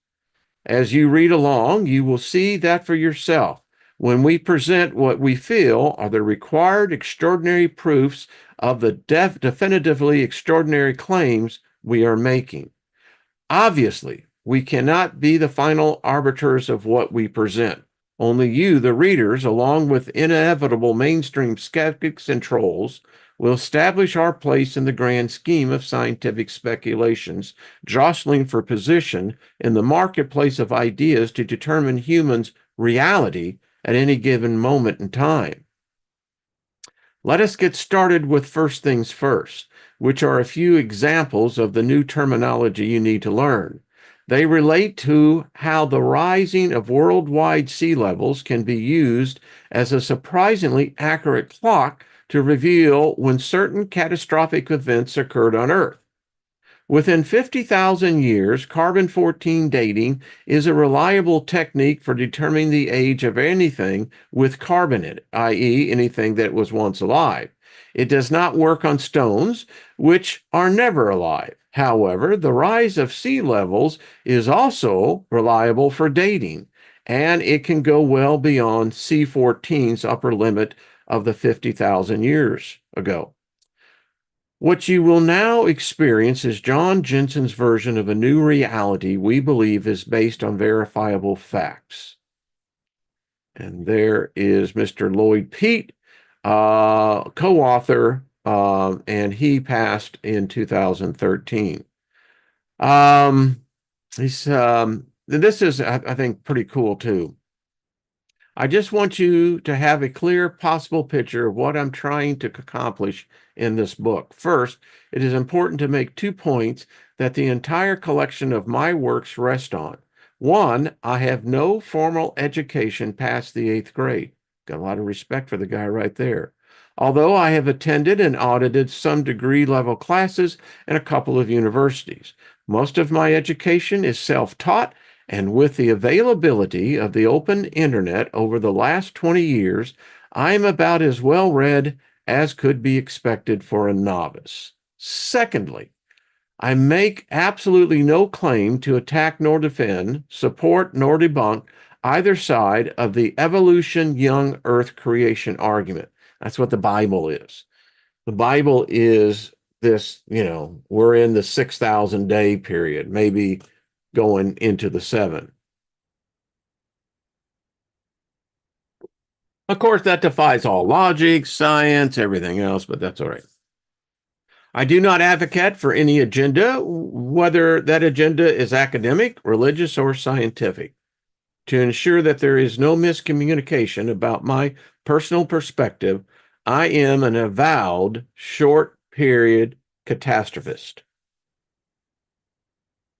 As you read along, you will see that for yourself when we present what we feel are the required extraordinary proofs of the definitively extraordinary claims we are making. Obviously, we cannot be the final arbiters of what we present. Only you, the readers, along with inevitable mainstream skeptics and trolls, will establish our place in the grand scheme of scientific speculations, jostling for position in the marketplace of ideas to determine humans' reality at any given moment in time. Let us get started with first things first, which are a few examples of the new terminology you need to learn. They relate to how the rising of worldwide sea levels can be used as a surprisingly accurate clock to reveal when certain catastrophic events occurred on Earth. Within 50,000 years, carbon-14 dating is a reliable technique for determining the age of anything with carbon in it, i.e., anything that was once alive. It does not work on stones, which are never alive. However, the rise of sea levels is also reliable for dating, and it can go well beyond C14's upper limit of the 50,000 years ago. What you will now experience is John Jensen's version of a new reality we believe is based on verifiable facts. And there is Mr. Lloyd Pete, co-author, and he passed in 2013. This is, I think, pretty cool too. I just want you to have a clear possible picture of what I'm trying to accomplish in this book. First, it is important to make 2 points that the entire collection of my works rest on. One, I have no formal education past the 8th grade. Got a lot of respect for the guy right there. Although I have attended and audited some degree level classes in a couple of universities. Most of my education is self-taught, and with the availability of the open internet over the last 20 years, I am about as well read as could be expected for a novice. Secondly, I make absolutely no claim to attack nor defend, support nor debunk either side of the evolution young earth creation argument. That's what the Bible is. The Bible is this, we're in the 6,000 day period, maybe going into the 7. Of course, that defies all logic, science, everything else, but that's all right. I do not advocate for any agenda, whether that agenda is academic, religious, or scientific. To ensure that there is no miscommunication about my personal perspective, I am an avowed short-period catastrophist.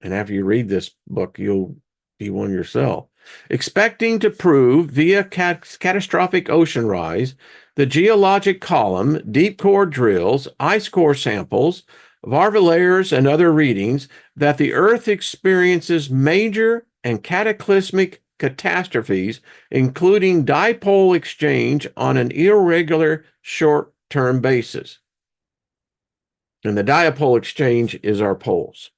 And after you read this book, you'll be one yourself. Expecting to prove via catastrophic ocean rise, the geologic column, deep core drills, ice core samples, Varvalayers and other readings that the Earth experiences major and cataclysmic catastrophes, including dipole exchange on an irregular short-term basis. And the dipole exchange is our poles.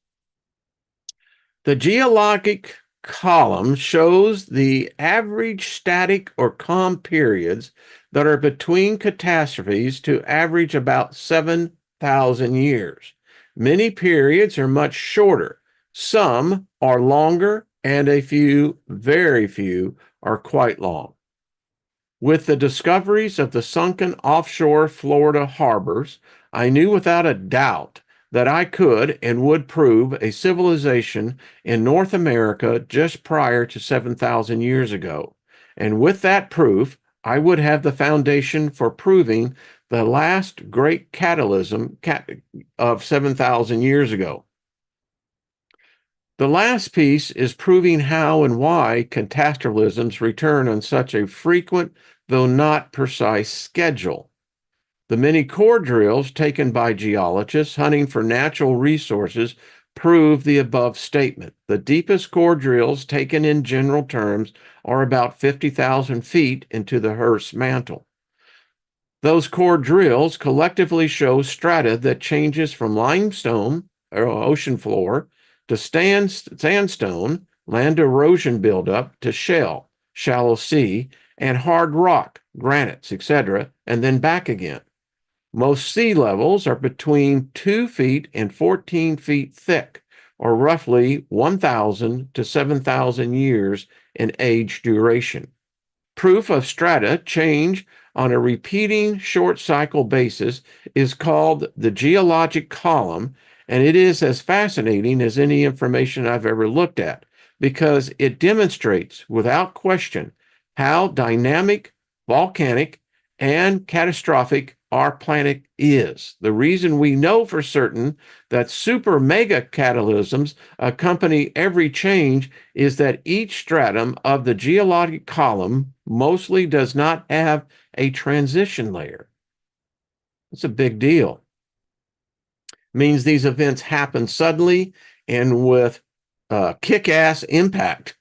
The geologic column shows the average static or calm periods that are between catastrophes to average about 7,000 years. Many periods are much shorter. Some are longer, and a few, very few, are quite long. With the discoveries of the sunken offshore Florida harbors, I knew without a doubt that I could and would prove a civilization in North America just prior to 7,000 years ago. And with that proof, I would have the foundation for proving the last great catalysm of 7,000 years ago. The last piece is proving how and why catastrophisms return on such a frequent, though not precise, schedule. The many core drills taken by geologists hunting for natural resources prove the above statement. The deepest core drills taken in general terms are about 50,000 feet into the Earth's mantle. Those core drills collectively show strata that changes from limestone, or ocean floor, to sandstone, land erosion buildup, to shell, shallow sea, and hard rock, granites, etc., and then back again. Most sea levels are between 2 feet and 14 feet thick, or roughly 1,000 to 7,000 years in age duration. Proof of strata change on a repeating short cycle basis is called the geologic column, and it is as fascinating as any information I've ever looked at because it demonstrates without question how dynamic, volcanic, and catastrophic our planet is. The reason we know for certain that super mega catalysms accompany every change is that each stratum of the geologic column mostly does not have a transition layer. It's a big deal. It means these events happen suddenly and with kick-ass impact.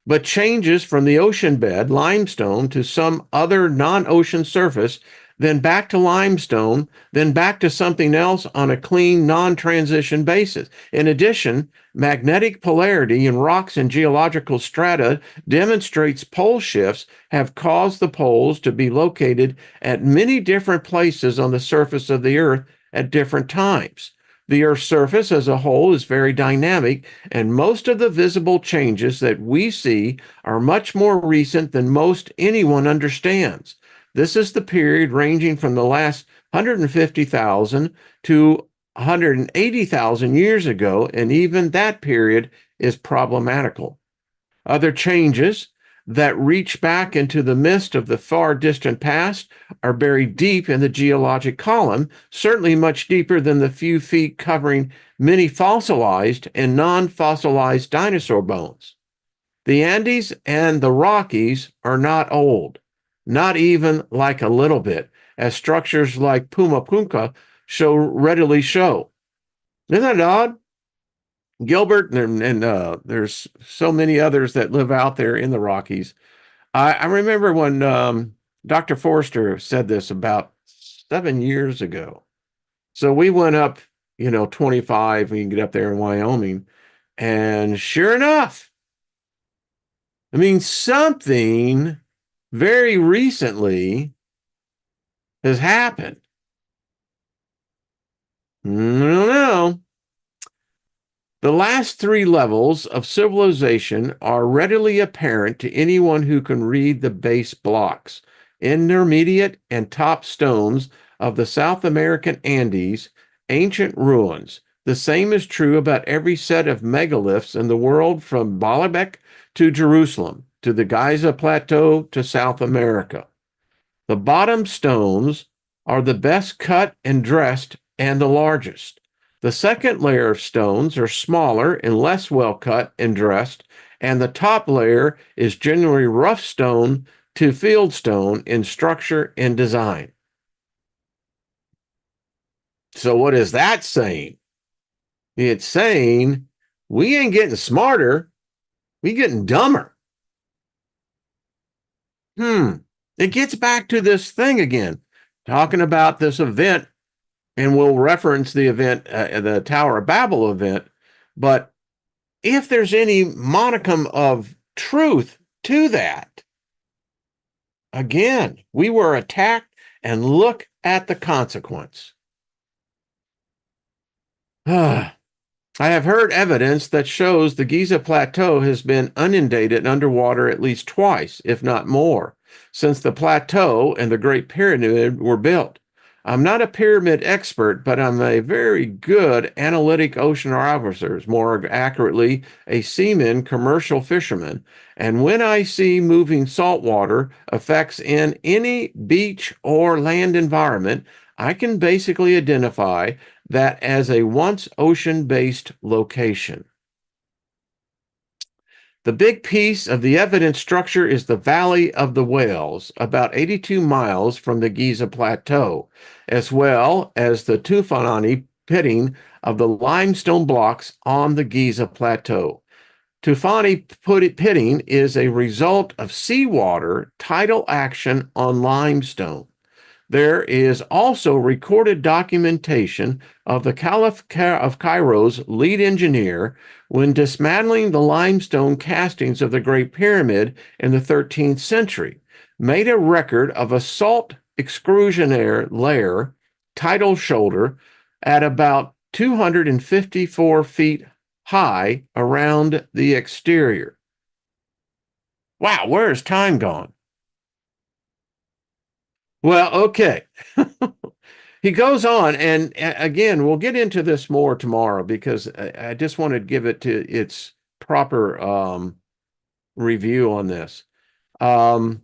But changes from the ocean bed, limestone, to some other non-ocean surface, then back to limestone, then back to something else on a clean, non-transition basis. In addition, magnetic polarity in rocks and geological strata demonstrates pole shifts have caused the poles to be located at many different places on the surface of the Earth at different times. The Earth's surface as a whole is very dynamic, and most of the visible changes that we see are much more recent than most anyone understands. This is the period ranging from the last 150,000 to 180,000 years ago, and even that period is problematical. Other changes that reach back into the mist of the far distant past are buried deep in the geologic column, certainly much deeper than the few feet covering many fossilized and non-fossilized dinosaur bones. The Andes and the Rockies are not old, not even like a little bit, as structures like Pumapunka readily show. Isn't that odd? Gilbert and there's so many others that live out there in the Rockies. I remember when Dr. Forster said this about 7 years ago. So we went up, 25, we can get up there in Wyoming. And sure enough, I mean, something very recently has happened. I don't know. The last 3 levels of civilization are readily apparent to anyone who can read the base blocks, intermediate and top stones of the South American Andes, ancient ruins. The same is true about every set of megaliths in the world from Baalbek to Jerusalem, to the Giza Plateau to South America. The bottom stones are the best cut and dressed and the largest. The second layer of stones are smaller and less well cut and dressed, and the top layer is generally rough stone to field stone in structure and design. So what is that saying? It's saying we ain't getting smarter, we getting dumber. It gets back to this thing again, talking about this event, and we'll reference the event, the Tower of Babel event. But if there's any modicum of truth to that, again, we were attacked, and look at the consequence. I have heard evidence that shows the Giza Plateau has been inundated underwater at least twice, if not more, since the plateau and the Great Pyramid were built. I'm not a pyramid expert, but I'm a very good analytic oceanographer, more accurately, a seaman, commercial fisherman. And when I see moving saltwater effects in any beach or land environment, I can basically identify that as a once ocean-based location. The big piece of the evidence structure is the Valley of the Whales, about 82 miles from the Giza Plateau, as well as the Tufani pitting of the limestone blocks on the Giza Plateau. Tufani pitting is a result of seawater tidal action on limestone. There is also recorded documentation of the Caliph of Cairo's lead engineer when dismantling the limestone castings of the Great Pyramid in the 13th century, made a record of a salt exclusionary layer, tidal shoulder, at about 254 feet high around the exterior. Wow, where has time gone? Well, okay. He goes on, and again, we'll get into this more tomorrow because I just want to give it to its proper review on this. Right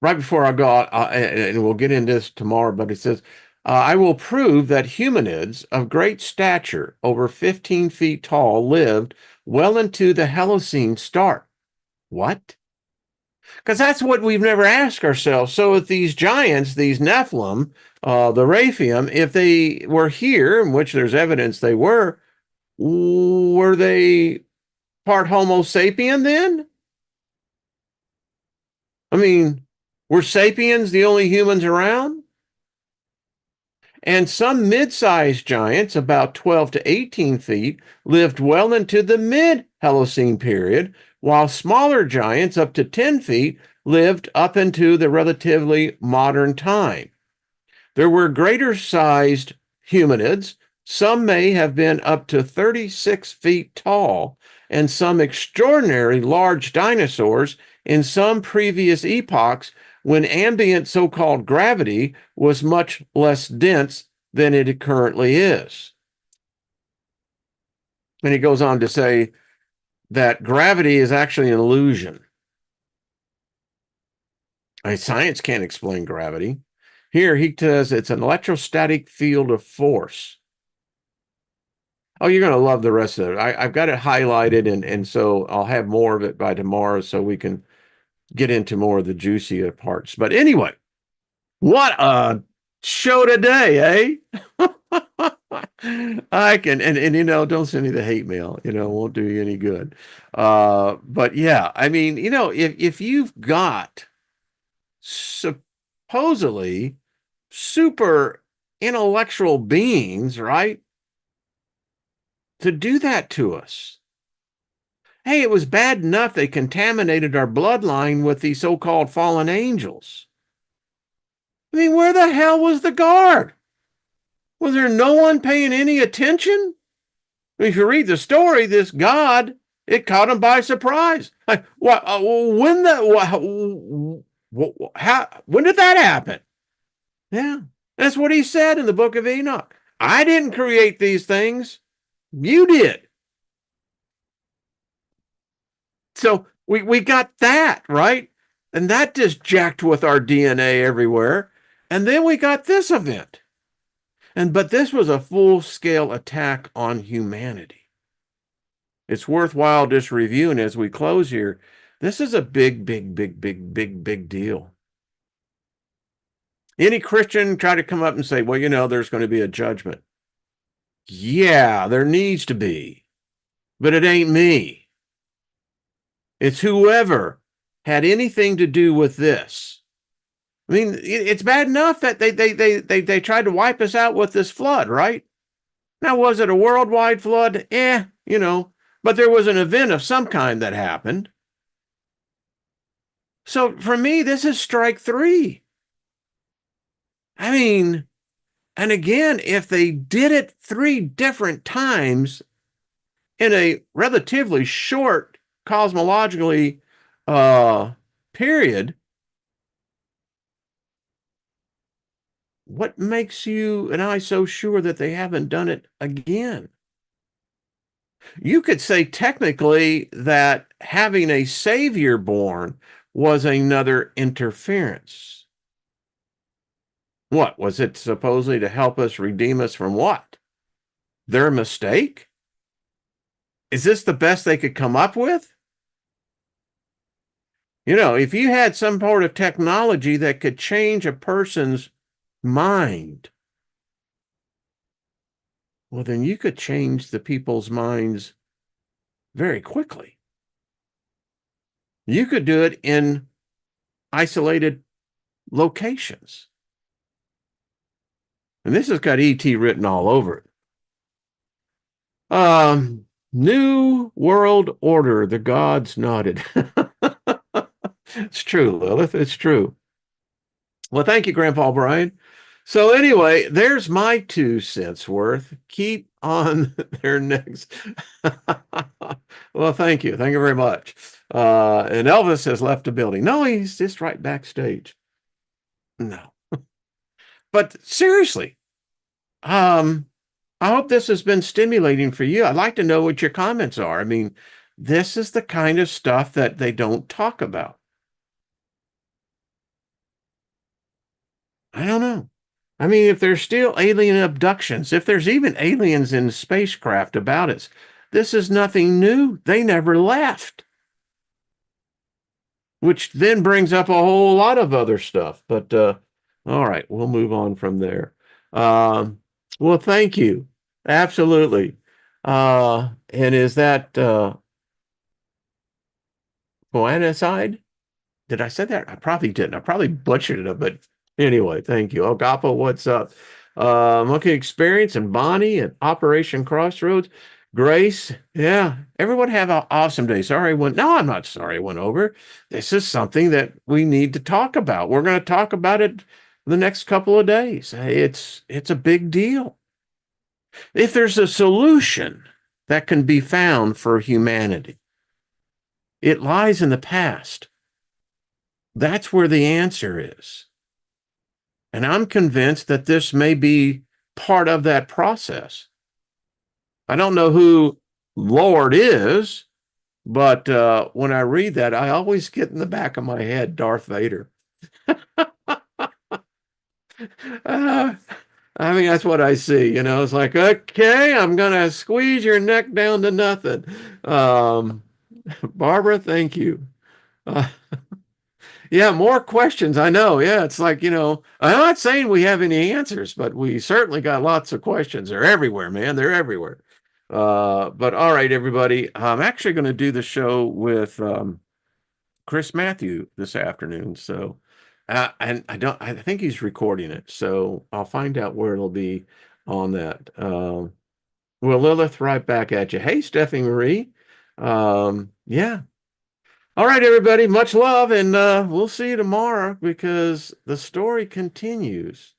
before I go, and we'll get into this tomorrow, but it says, I will prove that humanids of great stature, over 15 feet tall, lived well into the Holocene start. What? Because that's what we've never asked ourselves. So if these giants, these Nephilim, the Raphaim, if they were here, in which there's evidence they were they part Homo sapien then? I mean, were sapiens the only humans around? And some mid-sized giants, about 12 to 18 feet, lived well into the mid-Holocene period, while smaller giants up to 10 feet lived up into the relatively modern time. There were greater sized humanids. Some may have been up to 36 feet tall, and some extraordinary large dinosaurs in some previous epochs when ambient so-called gravity was much less dense than it currently is. And he goes on to say that gravity is actually an illusion. Science can't explain gravity. Here he says it's an electrostatic field of force. Oh, you're going to love the rest of it. I've got it highlighted, and so I'll have more of it by tomorrow so we can get into more of the juicier parts. But anyway, what a show today, eh? I can, and you know, don't send me the hate mail, you know, won't do you any good. But yeah, I mean, you know, if you've got supposedly super intellectual beings, right, to do that to us. Hey, it was bad enough they contaminated our bloodline with these so-called fallen angels. I mean, where the hell was the guard? Was there no one paying any attention? I mean, if you read the story, this God, it caught him by surprise. Like, what? When when did that happen? Yeah, that's what he said in the book of Enoch. I didn't create these things. You did. So we got that, right? And that just jacked with our DNA everywhere. And then we got this event. But this was a full-scale attack on humanity. It's worthwhile just reviewing as we close here. This is a big, big, big, big, big, big deal. Any Christian try to come up and say, well, you know, there's going to be a judgment. Yeah, there needs to be, but it ain't me. It's whoever had anything to do with this. I mean, it's bad enough that they tried to wipe us out with this flood, right? Now, was it a worldwide flood? But there was an event of some kind that happened. So for me, this is strike three. I mean, and again, if they did it three different times in a relatively short cosmologically period, what makes you and I so sure that they haven't done it again? You could say technically that having a savior born was another interference. What was it supposedly to help us redeem us from what? Their mistake? Is this the best they could come up with? If you had some sort of technology that could change a person's mind, well, then you could change the people's minds very quickly. You could do it in isolated locations. And this has got ET written all over it. New World Order, the gods nodded. It's true, Lilith. It's true. Well, thank you, Grandpa Brian. So anyway, there's my 2 cents worth. Keep on their necks. Well, thank you. Thank you very much. And Elvis has left the building. No, he's just right backstage. No. But seriously, I hope this has been stimulating for you. I'd like to know what your comments are. I mean, this is the kind of stuff that they don't talk about. I don't know. I mean, if there's still alien abductions, if there's even aliens in spacecraft about us, this is nothing new. They never left. Which then brings up a whole lot of other stuff. But all right, we'll move on from there. Well, thank you. Absolutely. And is that Poanacide? Did I say that? I probably didn't. I probably butchered it, but anyway, thank you. Agapo, what's up? Monkey Experience and Bonnie and Operation Crossroads. Grace, yeah. Everyone have an awesome day. Sorry, no, I'm not sorry it went over. This is something that we need to talk about. We're going to talk about it the next couple of days. It's a big deal. If there's a solution that can be found for humanity, it lies in the past. That's where the answer is. And I'm convinced that this may be part of that process. I don't know who Lord is, but when I read that, I always get in the back of my head Darth Vader. I mean, that's what I see. It's like, okay, I'm going to squeeze your neck down to nothing. Barbara, thank you. Yeah, more questions. I know. Yeah, it's like, I'm not saying we have any answers, but we certainly got lots of questions. They're everywhere, man. They're everywhere. But all right, everybody. I'm actually going to do the show with Chris Matthew this afternoon. So, and I think he's recording it. So I'll find out where it'll be on that. Well, Lilith, right back at you. Hey, Stephanie Marie. Yeah. All right, everybody, much love, and we'll see you tomorrow because the story continues.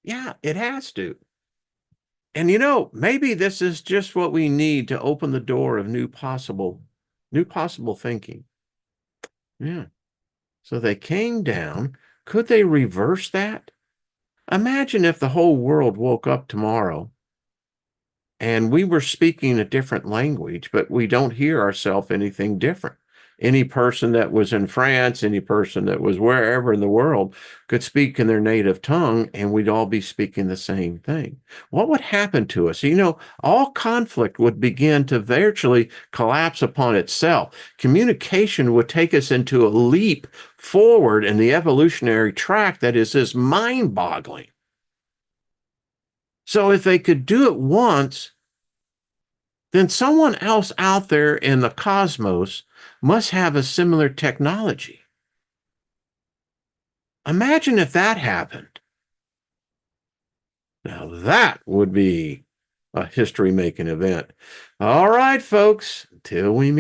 Yeah, it has to. And maybe this is just what we need to open the door of new possible thinking. Yeah. So they came down. Could they reverse that? Imagine if the whole world woke up tomorrow and we were speaking a different language, but we don't hear ourselves anything different. Any person that was in France, any person that was wherever in the world could speak in their native tongue, and we'd all be speaking the same thing. What would happen to us? All conflict would begin to virtually collapse upon itself. Communication would take us into a leap forward in the evolutionary track that is just mind-boggling. So if they could do it once, then someone else out there in the cosmos must have a similar technology. Imagine if that happened. Now that would be a history-making event. All right, folks, till we meet.